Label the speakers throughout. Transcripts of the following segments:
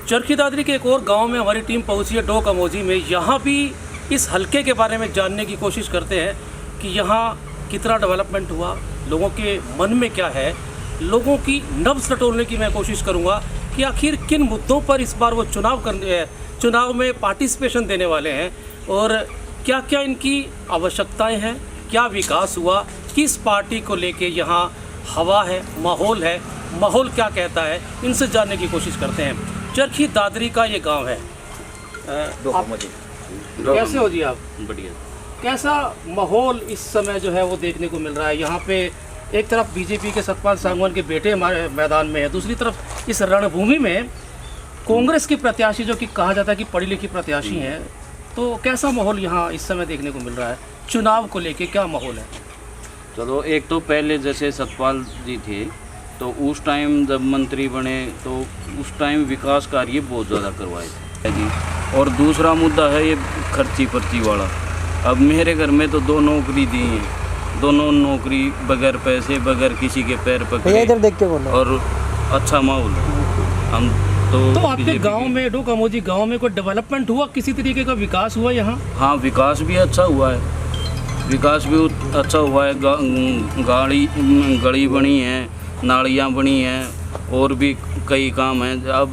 Speaker 1: चरखी दादरी के एक और गांव में हमारी टीम पहुंची है, डोक अमोजी में। यहाँ भी इस हलके के बारे में जानने की कोशिश करते हैं कि यहाँ कितना डेवलपमेंट हुआ, लोगों के मन में क्या है, लोगों की नब्ज़ टटोलने की मैं कोशिश करूँगा कि आखिर किन मुद्दों पर इस बार वो चुनाव में पार्टिसिपेशन देने वाले हैं और क्या क्या इनकी आवश्यकताएं हैं, क्या विकास हुआ, किस पार्टी को लेके यहाँ हवा है, माहौल क्या कहता है, इनसे जानने की कोशिश करते हैं। चरखी दादरी का ये गांव है। कैसे हो जी आप?
Speaker 2: बढ़िया।
Speaker 1: कैसा माहौल इस समय जो है वो देखने को मिल रहा है? यहाँ पे एक तरफ बीजेपी के सतपाल सांगवान के बेटे हमारे मैदान में है, दूसरी तरफ इस रणभूमि में कांग्रेस की प्रत्याशी जो कि कहा जाता है कि पढ़ी लिखी प्रत्याशी हैं, तो कैसा माहौल यहाँ इस समय देखने को मिल रहा है? चुनाव को लेके क्या माहौल है?
Speaker 2: चलो, एक तो पहले जैसे सतपाल जी थे तो उस टाइम जब मंत्री बने तो उस टाइम विकास कार्य बहुत ज़्यादा करवाए थे जी। और दूसरा मुद्दा है ये खर्ची पर्ची वाला। अब मेरे घर में तो 2 नौकरी दी हैं, दोनों नौकरी बगैर पैसे, बगैर किसी के पैर पकड़े,
Speaker 3: इधर देख के बोलो।
Speaker 2: और अच्छा माहौल है। हम
Speaker 1: तो आपके गांव में, डोक अमोजी गांव में कोई डेवलपमेंट हुआ, किसी तरीके का विकास हुआ यहाँ?
Speaker 2: हाँ, विकास भी अच्छा हुआ है, विकास भी अच्छा हुआ है। गली बनी है, नालियाँ बनी हैं, और भी कई काम हैं। अब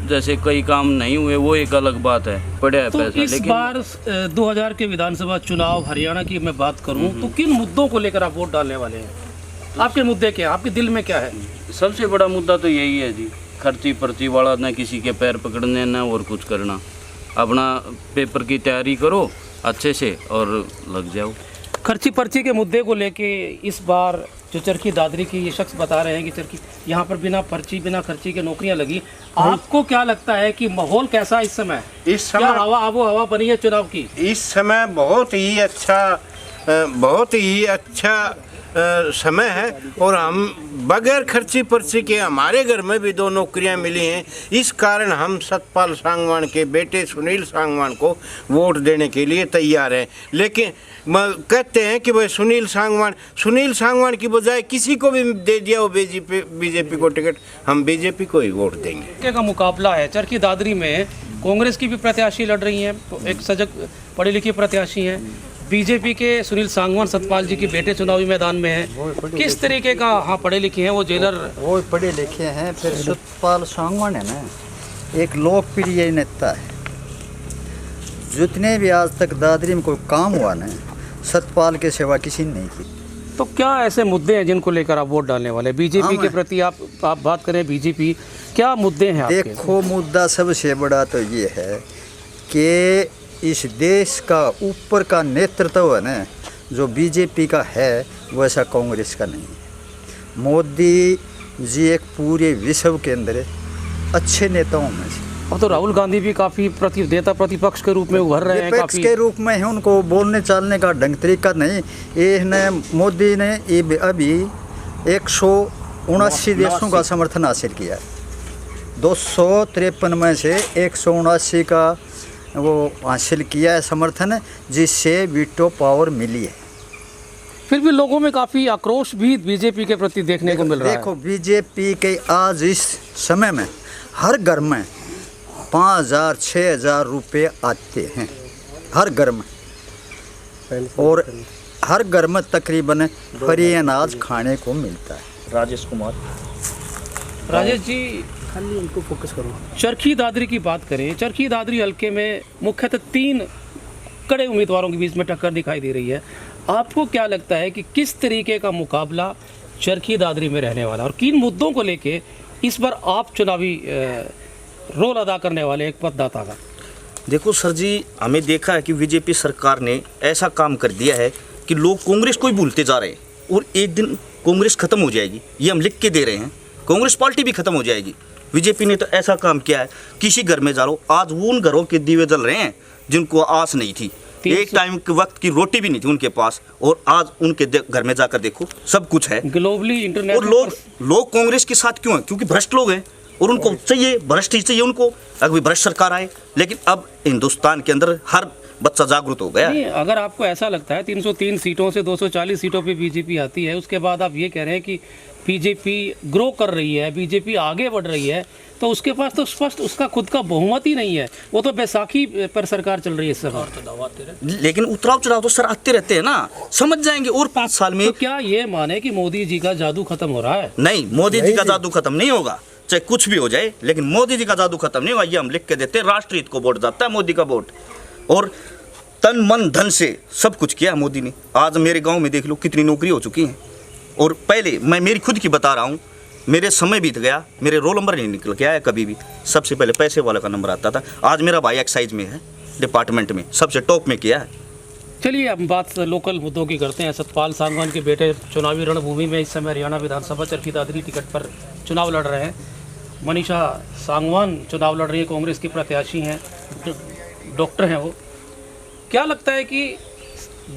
Speaker 2: जैसे कई काम नहीं हुए वो एक अलग बात है, पड़ा है
Speaker 1: तो
Speaker 2: पैसा।
Speaker 1: इस
Speaker 2: लेकिन
Speaker 1: बार 2000 के विधानसभा चुनाव हरियाणा की मैं बात करूं तो किन मुद्दों को लेकर आप वोट डालने वाले हैं? आपके मुद्दे क्या हैं? आपके दिल में क्या है?
Speaker 2: सबसे बड़ा मुद्दा तो यही है जी, खर्ची पर्ची वाला, न किसी के पैर पकड़ने न और कुछ करना। अपना पेपर की तैयारी करो अच्छे से और लग जाओ।
Speaker 1: खर्ची पर्ची के मुद्दे को लेके इस बार जो चरखी दादरी की ये शख्स बता रहे हैं कि चरखी यहाँ पर बिना पर्ची बिना खर्ची के नौकरियां लगी, आपको क्या लगता है कि माहौल कैसा इस समय? क्या हवा बनी है चुनाव की?
Speaker 4: इस समय बहुत ही अच्छा समय है, और हम बगैर खर्ची पर्ची के हमारे घर में भी 2 नौकरियां मिली हैं। इस कारण हम सतपाल सांगवान के बेटे सुनील सांगवान को वोट देने के लिए तैयार हैं। लेकिन कहते हैं कि भाई सुनील सांगवान की बजाय किसी को भी दे दिया हो बीजेपी को टिकट, हम बीजेपी को ही वोट देंगे।
Speaker 1: क्या का मुकाबला है चरखी दादरी में? कांग्रेस की भी प्रत्याशी लड़ रही हैं, एक सजग पढ़ी लिखी प्रत्याशी हैं, बीजेपी के सुनील सांगवान सतपाल जी के बेटे चुनावी मैदान में हैं। किस तरीके का? हाँ, पढ़े लिखे हैं, वो जेलर,
Speaker 3: वो पढ़े लिखे हैं। फिर सतपाल सांगवान है ना, एक लोकप्रिय नेता है। जितने भी आज तक दादरी में कोई काम हुआ ना, सतपाल के सिवा किसी ने नहीं की।
Speaker 1: तो क्या ऐसे मुद्दे हैं जिनको लेकर आप वोट डालने वाले? बीजेपी के प्रति आप बात करें, बीजेपी क्या मुद्दे हैं आपके?
Speaker 3: देखो, मुद्दा सबसे बड़ा तो ये है कि इस देश का ऊपर का नेतृत्व है ना, जो बीजेपी का है वैसा कांग्रेस का नहीं है। मोदी जी एक पूरे विश्व के अंदर अच्छे नेताओं में से।
Speaker 1: अब तो राहुल गांधी भी काफ़ी प्रतिपक्ष के रूप में उभर रहे हैं,
Speaker 3: विपक्ष के रूप में है। उनको बोलने चालने का ढंग तरीका नहीं। ये मोदी ने अभी 179 देशों का समर्थन हासिल किया है। 253 में से 179 का वो हासिल किया है समर्थन, जिससे वीटो पावर मिली है।
Speaker 1: फिर भी लोगों में काफ़ी आक्रोश भी बीजेपी के प्रति देखने को मिल रहा है।
Speaker 3: देखो, बीजेपी के आज इस समय में हर घर में 5,000-6,000 रुपये आते हैं, हर घर में, और हर घर में तकरीबन फ्री अनाज खाने को मिलता है।
Speaker 1: राजेश जी, खाली उनको फोकस करो। चरखी दादरी की बात करें, चरखी दादरी हल्के में मुख्यतः 3 कड़े उम्मीदवारों के बीच में टक्कर दिखाई दे रही है। आपको क्या लगता है कि किस तरीके का मुकाबला चरखी दादरी में रहने वाला, और किन मुद्दों को लेके इस बार आप चुनावी रोल अदा करने वाले एक मतदाता का?
Speaker 5: देखो सर जी, हमें देखा है कि बीजेपी सरकार ने ऐसा काम कर दिया है कि लोग कांग्रेस को ही भूलते जा रहे हैं, और एक दिन कांग्रेस खत्म हो जाएगी, ये हम लिख के दे रहे हैं। कांग्रेस पार्टी भी खत्म हो जाएगी। बीजेपी ने तो ऐसा काम किया है, किसी घर में जा लो, आज वो उन घरों के दीवे जल रहे हैं जिनको आस नहीं थी, एक टाइम के वक्त की रोटी भी नहीं थी उनके पास, और आज उनके घर में जाकर देखो सब कुछ है।
Speaker 1: Globally international.
Speaker 5: और लोग कांग्रेस के साथ क्यों हैं? क्योंकि भ्रष्ट लोग हैं, और उनको चाहिए भ्रष्ट ही चाहिए उनको, अगर भ्रष्ट सरकार आए। लेकिन अब हिंदुस्तान के अंदर हर बच्चा जागरूक हो गया।
Speaker 1: नहीं, अगर आपको ऐसा लगता है 303 सीटों से 240 सीटों पे बीजेपी आती है, उसके बाद आप ये कह रहे हैं कि बीजेपी ग्रो कर रही है, बीजेपी आगे बढ़ रही है, तो उसके पास तो स्पष्ट उसका खुद का बहुमत ही नहीं है, वो तो बैसाखी पर सरकार चल रही है इस समय।
Speaker 5: लेकिन उतराव चढ़ाव तो सर आते रहते हैं ना, समझ जाएंगे और 5 साल में।
Speaker 1: तो क्या ये माने कि मोदी जी का जादू खत्म हो रहा है?
Speaker 5: नहीं, मोदी जी का जादू खत्म नहीं होगा, चाहे कुछ भी हो जाए, लेकिन मोदी जी का जादू खत्म नहीं होगा। ये हम लिख के देते हैं, राष्ट्र हित को वोट जाता है मोदी का वोट, और तन मन धन से सब कुछ किया मोदी ने। आज मेरे गांव में देख लो कितनी नौकरी हो चुकी हैं, और पहले मैं मेरी खुद की बता रहा हूँ, मेरे समय बीत गया, मेरे रोल नंबर नहीं निकल के आया कभी भी, सबसे पहले पैसे वाला का नंबर आता था। आज मेरा भाई एक्साइज में है, डिपार्टमेंट में सबसे टॉप में किया है।
Speaker 1: चलिए अब बात लोकल मुद्दों की करते हैं। सतपाल सांगवान के बेटे चुनावी रणभूमि में इस समय हरियाणा विधानसभा चरखी दादरी टिकट पर चुनाव लड़ रहे हैं। मनीषा सांगवान चुनाव लड़ रही है, कांग्रेस की प्रत्याशी हैं, डॉक्टर हैं वो। क्या लगता है कि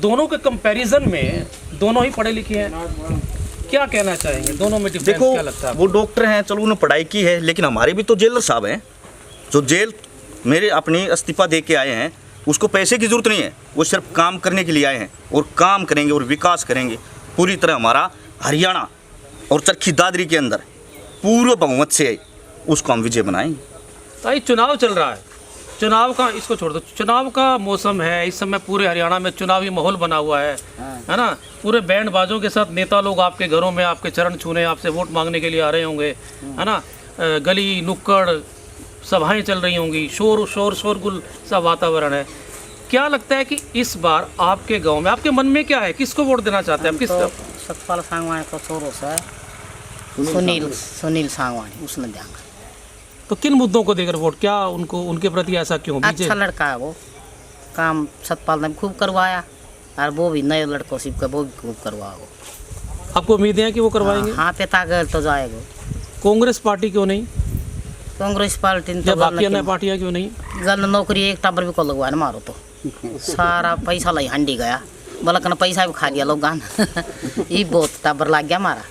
Speaker 1: दोनों के कंपैरिजन में दोनों ही पढ़े लिखे हैं, क्या कहना चाहेंगे दोनों में डिफरेंस क्या लगता है?
Speaker 5: वो डॉक्टर हैं, चलो उन्होंने पढ़ाई की है, लेकिन हमारे भी तो जेलर साहब हैं, जो जेल मेरे अपनी इस्तीफा दे के आए हैं, उसको पैसे की ज़रूरत नहीं है, वो सिर्फ काम करने के लिए आए हैं, और काम करेंगे और विकास करेंगे पूरी तरह। हमारा हरियाणा और चरखी दादरी के अंदर पूर्ण बहुमत से उसको हम विजय बनाएंगे।
Speaker 1: तो चुनाव चल रहा है, चुनाव का इसको छोड़ दो, चुनाव का मौसम है इस समय, पूरे हरियाणा में चुनावी माहौल बना हुआ है ना? पूरे बैंड बाजों के साथ नेता लोग आपके घरों में आपके चरण छूने, आपसे वोट मांगने के लिए आ रहे होंगे, है ना? गली नुक्कड़ सभाएं चल रही होंगी, शोरगुल सा वातावरण है। क्या लगता है कि इस बार आपके गांव में, आपके मन में क्या है, किसको वोट देना चाहते हैं आप?
Speaker 6: तो सतपाल सांगवान को छोरो से सुनील सांगवान, उसने देंगे।
Speaker 1: तो किन मुद्दों को देकर वोट, क्या उनको, उनके प्रति ऐसा क्यों?
Speaker 6: अच्छा लड़का है वो, काम सतपाल ने खूब करवाया, और वो भी नए लड़कों से वो भी खूब करवाओ।
Speaker 1: आपको उम्मीद है कि वो करवाएंगे?
Speaker 6: हाँ, पिता गए तो जाएगा।
Speaker 1: कांग्रेस पार्टी क्यों नहीं?
Speaker 6: कांग्रेस पार्टी ने
Speaker 1: या
Speaker 6: तो
Speaker 1: बाकी अन्य पार्टियां क्यों नहीं?
Speaker 6: गल नौकरी एक टाबर भी को लगवा मारो तो सारा पैसा लाई हंडी गया, बोला कहना पैसा भी खा गया लोग गान ये बहुत टाबर लग गया हमारा।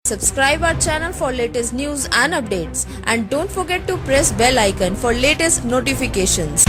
Speaker 7: Subscribe our channel for latest news and updates, and don't forget to press bell icon for latest notifications.